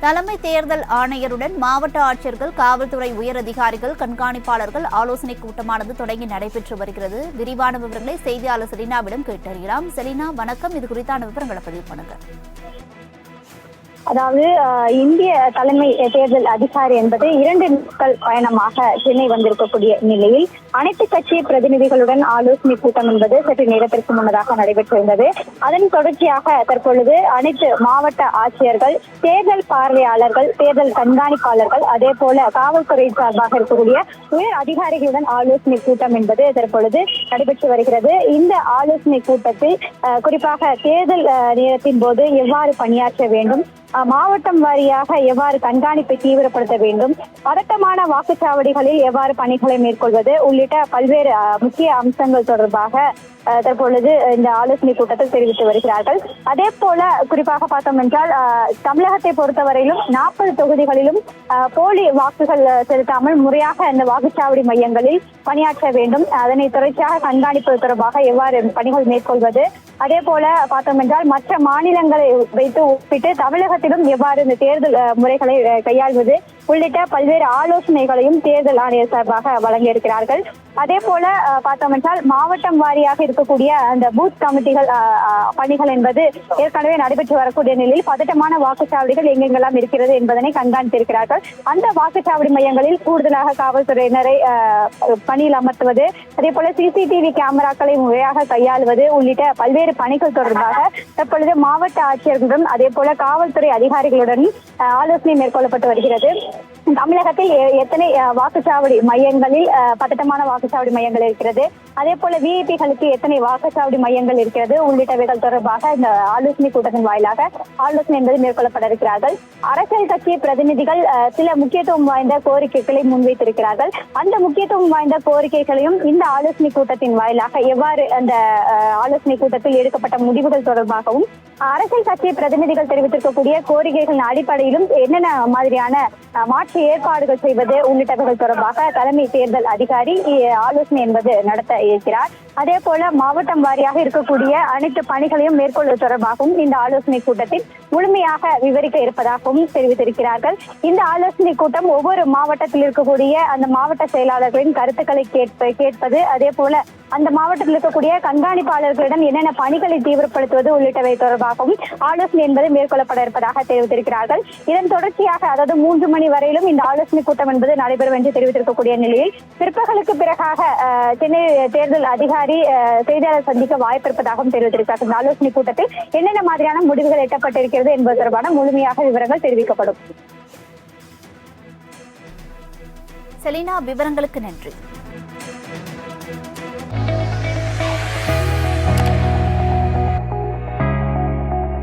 தலைமை தேர்தல் ஆணையருடன் மாவட்ட ஆட்சியர்கள், காவல்துறை உயரதிகாரிகள், கண்காணிப்பாளர்கள் ஆலோசனை கூட்டமானது தொடங்கி நடைபெற்று வருகிறது. விரிவான விவரங்களை செய்தியாளர் செலினாவிடம் கேட்டறியலாம். செலினா, வணக்கம். இது குறித்தான விவரங்களை பதிவு பண்ணுங்க. அதாவது இந்திய தலைமை தேர்தல் அதிகாரி என்பது 2 நாட்கள் பயணமாக சென்னை வந்திருக்கக்கூடிய நிலையில் அனைத்து கட்சி பிரதிநிதிகளுடன் ஆலோசனை கூட்டம் என்பது சற்று நேரத்திற்கு முன்னதாக நடைபெற்றிருந்தது. அதன் தொடர்ச்சியாக தற்பொழுது அனைத்து மாவட்ட ஆட்சியர்கள், தேர்தல் பார்வையாளர்கள், தேர்தல் கண்காணிப்பாளர்கள், அதே போல காவல்துறை சார்பாக இருக்கக்கூடிய உயர் அதிகாரிகளுடன் ஆலோசனை கூட்டம் என்பது தற்பொழுது நடைபெற்று வருகிறது. இந்த ஆலோசனை கூட்டத்தில் குறிப்பாக தேர்தல் நேரத்தின் போது எவ்வாறு பணியாற்ற வேண்டும், மாவட்டம் வாரியாக எவ்வாறு கண்காணிப்பை தீவிரப்படுத்த வேண்டும், பதட்டமான வாக்குச்சாவடிகளில் எவ்வாறு பணிகளை மேற்கொள்வது உள்ளிட்ட பல்வேறு முக்கிய அம்சங்கள் தொடர்பாக தற்பொழுது இந்த ஆலோசனை கூட்டத்தில் தெரிவித்து வருகிறார்கள். அதே போல குறிப்பாக பார்த்தோம் என்றால் தமிழகத்தை பொறுத்தவரையிலும் 40 தொகுதிகளிலும் போலி வாக்குகள் செலுத்தாமல் முறையாக இந்த வாக்குச்சாவடி மையங்களில் பணியாற்ற வேண்டும். அதனை தொடர்ச்சியாக கண்காணிப்பது தொடர்பாக எவ்வாறு பணிகள் மேற்கொள்வது, அதே போல பார்த்தோம் என்றால் மற்ற மாநிலங்களை வைத்து ஒப்பிட்டு தமிழகத்திலும் எவ்வாறு இந்த தேர்தல் முறைகளை கையாள்வது உள்ளிட்ட பல்வேறு ஆலோசனைகளையும் தேர்தல் ஆணையர் சார்பாக வழங்கியிருக்கிறார்கள். அதே போல பார்த்தோம் என்றால் மாவட்டம் வாரியாக இருக்கக்கூடிய அந்த பூத் கமிட்டிகள் பணிகள் என்பது ஏற்கனவே நடைபெற்று வரக்கூடிய நிலையில் பதட்டமான வாக்குச்சாவடிகள் எங்கெங்கெல்லாம் இருக்கிறது என்பதனை கண்காணித்திருக்கிறார்கள். அந்த வாக்குச்சாவடி மையங்களில் கூடுதலாக காவல்துறையினரை பணியில் அமர்த்துவது, அதே போல சிசிடிவி கேமராக்களை முறையாக கையாளுவது உள்ளிட்ட பல்வேறு பணிகள் தொடர்பாக தற்பொழுது மாவட்ட ஆட்சியர்களுடன் அதே போல காவல்துறை அதிகாரிகளுடன் ஆலோசனை மேற்கொள்ளப்பட்டு வருகிறது. தமிழகத்தில் எத்தனை வாக்குச்சாவடி மையங்களில் பதட்டமான வாக்குச்சாவடி மையங்கள் இருக்கிறது, அதே போல விஐபிகளுக்கு எத்தனை வாக்குச்சாவடி மையங்கள் இருக்கிறது உள்ளிட்டவைகள் தொடர்பாக இந்த ஆலோசனை கூட்டத்தின் வாயிலாக ஆலோசனை என்பது மேற்கொள்ளப்பட இருக்கிறார்கள். அரசியல் கட்சி பிரதிநிதிகள் சில முக்கியத்துவம் வாய்ந்த கோரிக்கைகளை முன்வைத்திருக்கிறார்கள். அந்த முக்கியத்துவம் வாய்ந்த கோரிக்கைகளையும் இந்த ஆலோசனை கூட்டத்தின் வாயிலாக எவ்வாறு அந்த ஆலோசனை கூட்டத்தில் எடுக்கப்பட்ட முடிவுகள் தொடர்பாகவும் அரசியல் கட்சி பிரதிநிதிகள் தெரிவித்திருக்கக்கூடிய கோரிக்கைகளின் அடிப்படையிலும் என்னென்ன மாதிரியான மாற்று ஏற்பாடுகள் செய்வது உள்ளிட்டவர்கள் தொடர்பாக தலைமை தேர்தல் அதிகாரி ஆலோசனை என்பது நடத்த இருக்கிறார். அதே போல மாவட்டம் வாரியாக இருக்கக்கூடிய அனைத்து பணிகளையும் மேற்கொள்வது தொடர்பாகவும் இந்த ஆலோசனை கூட்டத்தில் முழுமையாக விவரிக்க இருப்பதாகவும் தெரிவித்திருக்கிறார்கள். இந்த ஆலோசனை கூட்டம் ஒவ்வொரு மாவட்டத்தில் இருக்கக்கூடிய அந்த மாவட்ட செயலாளர்களின் கருத்துக்களை கேட்பது, அதே போல அந்த மாவட்டத்தில் இருக்கக்கூடிய கண்காணிப்பாளர்களிடம் என்னென்ன பணிகளை தீவிரப்படுத்துவது உள்ளிட்டவை தொடர்பாகவும் ஆலோசனை என்பது மேற்கொள்ளப்பட இருப்பதாக தெரிவித்திருக்கிறார்கள். இதன் தொடர்ச்சியாக அதாவது 3 மணி வரையிலும் இந்த ஆலோசனை கூட்டம் என்பது நடைபெறும் என்று தெரிவித்திருக்கக்கூடிய நிலையில் பிற்பகலுக்கு பிறகாக சென்னை தேர்தல் அதிகாரி செய்தியாளர் சந்திக்க வாய்ப்பிருப்பதாகவும் தெரிவித்திருக்கிறார்கள். இந்த ஆலோசனை கூட்டத்தில் என்னென்ன மாதிரியான முடிவுகள் எட்டப்பட்டிருக்கிறது என்பது தொடர்பான முழுமையாக விவரங்கள் தெரிவிக்கப்படும். செலினா, விவரங்களுக்கு நன்றி.